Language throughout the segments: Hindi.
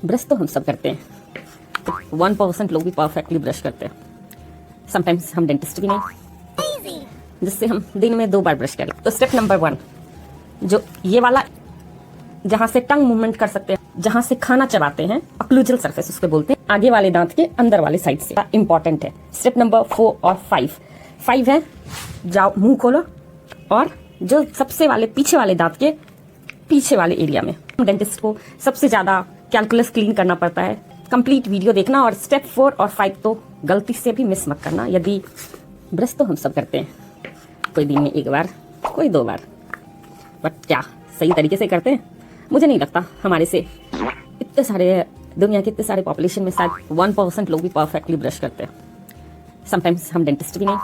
ब्रश तो हम सब करते हैं, तो 1% लोग भी परफेक्टली ब्रश करते हैं। समटाइम्स हम डेंटिस्ट भी नहीं, जिससे हम दिन में 2 बार ब्रश करें। तो स्टेप नंबर 1, जो ये वाला जहां से टंग मूवमेंट कर सकते हैं, जहां से खाना चबाते हैं, ऑक्लूजल सरफेस उसको बोलते हैं, आगे वाले दांत के अंदर वाले साइड से इंपॉर्टेंट है। स्टेप नंबर 4 और 5 है, जाओ मुंह खोलो और जो सबसे वाले पीछे वाले दांत के पीछे वाले एरिया में डेंटिस्ट को सबसे ज्यादा कैलकुलस क्लीन करना पड़ता है। कंप्लीट वीडियो देखना और स्टेप 4 और 5 तो गलती से भी मिस मत करना। यदि ब्रश तो हम सब करते हैं, कोई दिन में 1 बार, कोई 2 बार, बट क्या सही तरीके से करते हैं? मुझे नहीं लगता हमारे से इतने सारे दुनिया के इतने सारे पॉपुलेशन में शायद 1% लोग भी परफेक्टली ब्रश करते हैं। समटाइम्स हम डेंटिस्ट भी नहीं।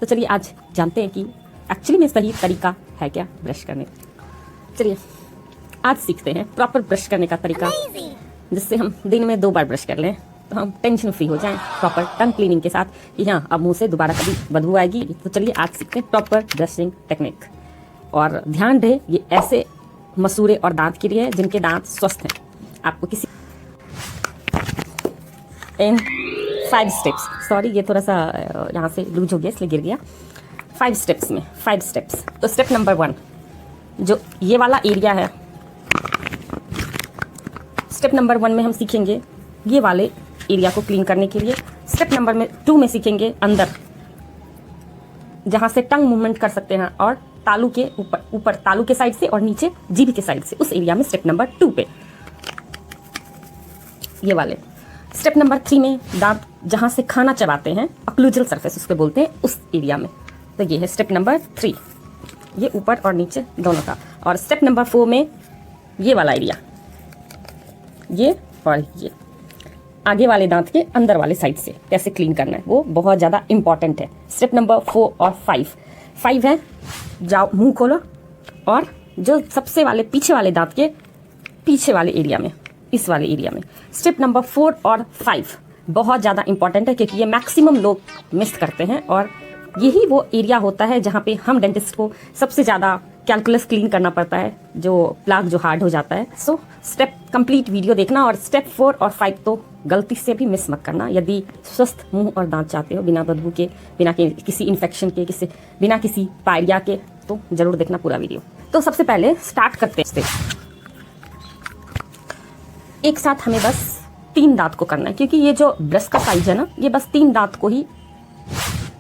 तो चलिए आज जानते हैं कि एक्चुअली में सही तरीका है क्या ब्रश करने का। चलिए आज सीखते हैं प्रॉपर ब्रश करने का तरीका, जिससे हम दिन में 2 बार ब्रश कर लें, तो हम टेंशन फ्री हो जाएं प्रॉपर टंग क्लीनिंग के साथ कि हाँ अब मुंह से दोबारा कभी बदबू आएगी। तो चलिए आज सीखते हैं प्रॉपर ब्रशिंग टेक्निक। और ध्यान रहे ये ऐसे मसूरे और दांत के लिए है जिनके दांत स्वस्थ हैं। आपको किसी इन 5 स्टेप्स, सॉरी ये थोड़ा सा यहाँ से लूज हो गया इसलिए गिर गया। 5 स्टेप्स में 5 स्टेप्स। तो स्टेप नंबर 1, जो ये वाला एरिया है, स्टेप नंबर 1 में हम सीखेंगे ये वाले एरिया को क्लीन करने के लिए। स्टेप नंबर 2 में सीखेंगे अंदर जहां से टंग मूवमेंट कर सकते हैं और तालू के ऊपर तालू के साइड से और नीचे जीभ के साइड से, उस एरिया में स्टेप नंबर 2 पे ये वाले। स्टेप नंबर 3 में दांत जहां से खाना चबाते हैं, ऑक्लूजल सरफेस उसको बोलते हैं, उस एरिया में। तो ये है स्टेप नंबर 3, ये ऊपर और नीचे दोनों का। और स्टेप नंबर 4 में ये वाला एरिया, ये और ये आगे वाले दांत के अंदर वाले साइड से कैसे क्लीन करना है, वो बहुत ज़्यादा इंपॉर्टेंट है। स्टेप नंबर 4 और 5 है, जाओ मुंह खोलो और जो सबसे वाले पीछे वाले दांत के पीछे वाले एरिया में, इस वाले एरिया में। स्टेप नंबर 4 और 5 बहुत ज़्यादा इंपॉर्टेंट है क्योंकि ये मैक्सिमम लोग मिस करते हैं और यही वो एरिया होता है जहाँ पे हम डेंटिस्ट को सबसे ज़्यादा कैलकुलस क्लीन करना पड़ता है, जो प्लाक जो हार्ड हो जाता है। सो स्टेप कंप्लीट वीडियो देखना और स्टेप 4 और 5 तो गलती से भी मिस मत करना। यदि स्वस्थ मुंह और दांत चाहते हो, बिना बदबू के, बिना किसी इन्फेक्शन के, बिना किसी पायरिया के, तो जरूर देखना पूरा वीडियो। तो सबसे पहले स्टार्ट करते हैं। एक साथ हमें बस 3 दांत को करना है क्योंकि ये जो ब्रश का साइज है ना, ये बस 3 दांत को ही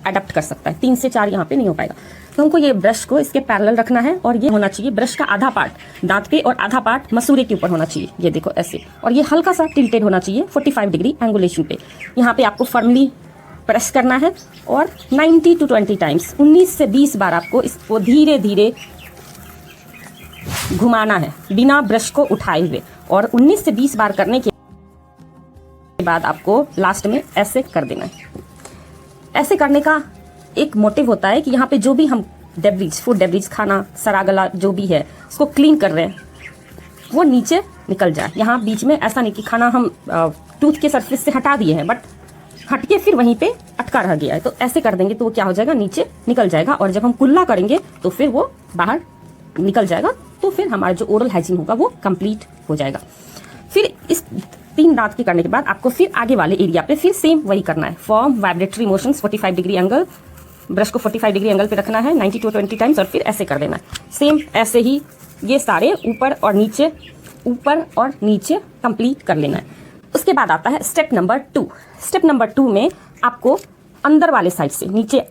अडेप्ट कर सकता है, 3 से 4 यहाँ पे नहीं हो पाएगा। तो हमको ये ब्रश को इसके पैरेलल रखना है और ये होना चाहिए ब्रश का आधा पार्ट दांत पे और आधा पार्ट मसूरे के ऊपर होना चाहिए। ये देखो ऐसे, और ये हल्का सा टिल्टेड होना चाहिए 45 डिग्री एंगुलेशन पे। यहाँ पे आपको फर्मली प्रेस करना है और 90 to 20 टाइम्स, 19 से 20 बार आपको इसको धीरे धीरे घुमाना है बिना ब्रश को उठाए हुए। और 19 से 20 बार करने के बाद आपको लास्ट में ऐसे कर देना है। ऐसे करने का एक मोटिव होता है कि यहाँ पे जो भी हम डेब्रिज, फूड डेब्रिज, खाना, सड़ा गला जो भी है उसको क्लीन कर रहे हैं वो नीचे निकल जाए। यहाँ बीच में ऐसा नहीं कि खाना हम टूथ के सरफेस से हटा दिए हैं बट हट के फिर वहीं पे अटका रह गया है, तो ऐसे कर देंगे तो वो क्या हो जाएगा, नीचे निकल जाएगा। और जब हम कुल्ला करेंगे तो फिर वो बाहर निकल जाएगा, तो फिर हमारा जो ओरल हाइजीन होगा वो कंप्लीट हो जाएगा। फिर इस 3 दांत के करने के बाद आपको फिर आगे वाले एरिया पे फिर सेम वही करना है। Form vibratory motions 45 degree angle, brush को 45 डिग्री एंगल पे रखना है 90 to 20 टाइम्स और फिर ऐसे कर देना है। सेम ऐसे ही ये सारे ऊपर और नीचे कंप्लीट कर लेना है। उसके बाद आता है स्टेप नंबर 2। स्टेप नंबर 2 में आपको अंदर वाले साइड से, नीचे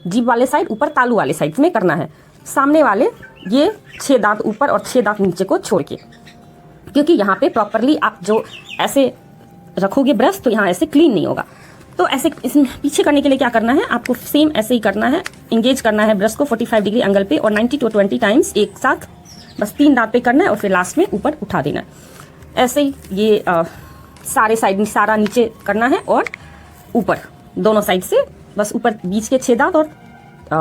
जीभ वाले साइड, ऊपर तालू वाले साइड में करना है। सामने वाले ये 6 दांत ऊपर और 6 दांत नीचे को छोड़ के, क्योंकि यहाँ पे प्रॉपरली आप जो ऐसे रखोगे ब्रश तो यहाँ ऐसे क्लीन नहीं होगा। तो ऐसे पीछे करने के लिए क्या करना है, आपको सेम ऐसे ही करना है। इंगेज करना है ब्रश को 45 डिग्री एंगल पे और 90 to 20 टाइम्स एक साथ बस 3 दांत पे करना है और फिर लास्ट में ऊपर उठा देना है। ऐसे ही ये सारे साइड में सारा नीचे करना है और ऊपर दोनों साइड से बस ऊपर बीच के 6 दांत और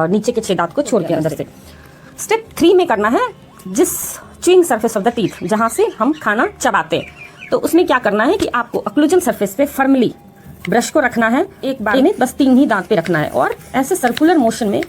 नीचे के 6 दांत को छोड़ के अंदर से। स्टेप 3 में करना है जिस chewing surface of the teeth, जहां से हम खाना चबाते हैं, तो उसमें क्या करना है कि आपको ऑक्लूजन सरफेस पे फर्मली ब्रश को रखना है। एक बार में बस 3 ही दांत पे रखना है और ऐसे सर्कुलर मोशन में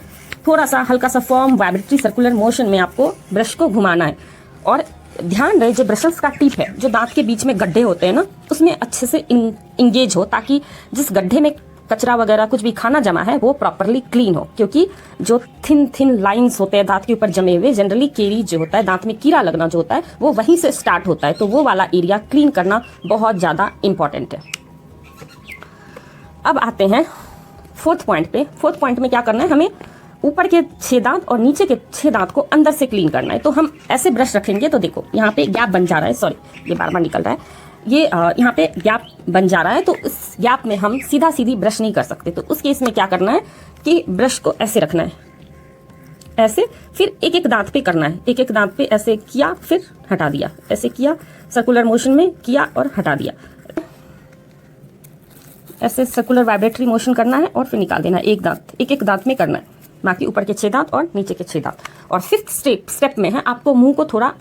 थोड़ा सा हल्का सा फॉर्म वाइब्रेटरी सर्कुलर मोशन में आपको ब्रश को घुमाना है और ध्यान रहे जो ब्रशल्स का टिप है, जो दांत के बीच में गड्ढे होते हैं ना, उसमें अच्छे से इंगेज हो, ताकि जिस गड्ढे में कचरा वगैरह कुछ भी खाना जमा है वो प्रॉपरली क्लीन हो। क्योंकि जो थिन लाइंस होते हैं दांत के ऊपर जमे हुए, जनरली केरी जो होता है, दांत में कीड़ा लगना जो होता है, वो वहीं से स्टार्ट होता है। तो वो वाला एरिया क्लीन करना बहुत ज़्यादा इंपॉर्टेंट है। अब आते हैं फोर्थ पॉइंट पे। फोर्थ पॉइंट में क्या करना है, हमें ऊपर के 6 दांत और नीचे के 6 दांत को अंदर से क्लीन करना है। तो हम ऐसे ब्रश रखेंगे तो देखो यहाँ पे गैप बन जा रहा है, सॉरी ये बार बार निकल रहा है, ये यहाँ पे गैप बन जा रहा है। तो इस गैप में हम सीधी ब्रश नहीं कर सकते। तो उस केस में क्या करना है कि ब्रश को ऐसे रखना है, ऐसे, फिर एक एक दांत पे करना है, एक एक दांत पे ऐसे किया फिर हटा दिया, ऐसे किया, सर्कुलर मोशन में किया और हटा दिया, ऐसे सर्कुलर वाइब्रेटरी मोशन करना है और फिर निकाल देना है। एक दांत एक एक दांत में करना है, बाकी ऊपर के 6 दांत और नीचे के 6 दांत। और फिफ्थ स्टेप में है आपको मुंह को थोड़ा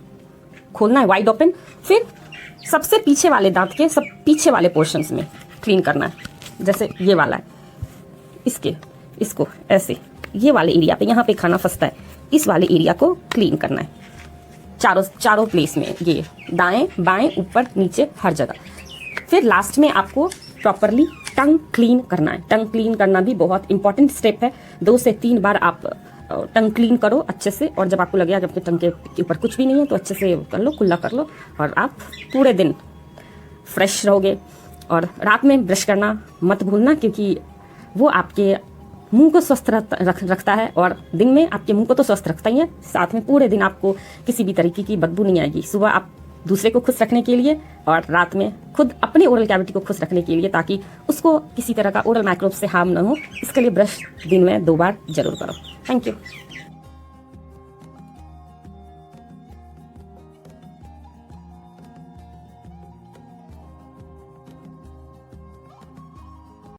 खोलना है, वाइड ओपन, फिर सबसे पीछे वाले दांत के सब पीछे वाले पोर्शंस में क्लीन करना है। जैसे ये वाला है, इसको ऐसे ये वाले एरिया पे, यहाँ पे खाना फंसता है, इस वाले एरिया को क्लीन करना है चारों प्लेस में, ये दाएं बाएं ऊपर नीचे हर जगह। फिर लास्ट में आपको प्रॉपरली टंग क्लीन करना है। टंग क्लीन करना भी बहुत इंपॉर्टेंट स्टेप है। 2 से 3 बार आप टंग क्लीन करो अच्छे से, और जब आपको लगेगा कि टंग के ऊपर कुछ भी नहीं है तो अच्छे से कर लो, कुल्ला कर लो, और आप पूरे दिन फ्रेश रहोगे। और रात में ब्रश करना मत भूलना, क्योंकि वो आपके मुंह को स्वस्थ रखता है, और दिन में आपके मुंह को तो स्वस्थ रखता ही है, साथ में पूरे दिन आपको किसी भी तरीके की बदबू नहीं आएगी। सुबह आप दूसरे को खुश रखने के लिए और रात में खुद अपने ओरल कैविटी को खुश रखने के लिए, ताकि उसको किसी तरह का ओरल माइक्रोब से हार्म ना हो, इसके लिए ब्रश दिन में 2 बार जरूर करो। Thank you.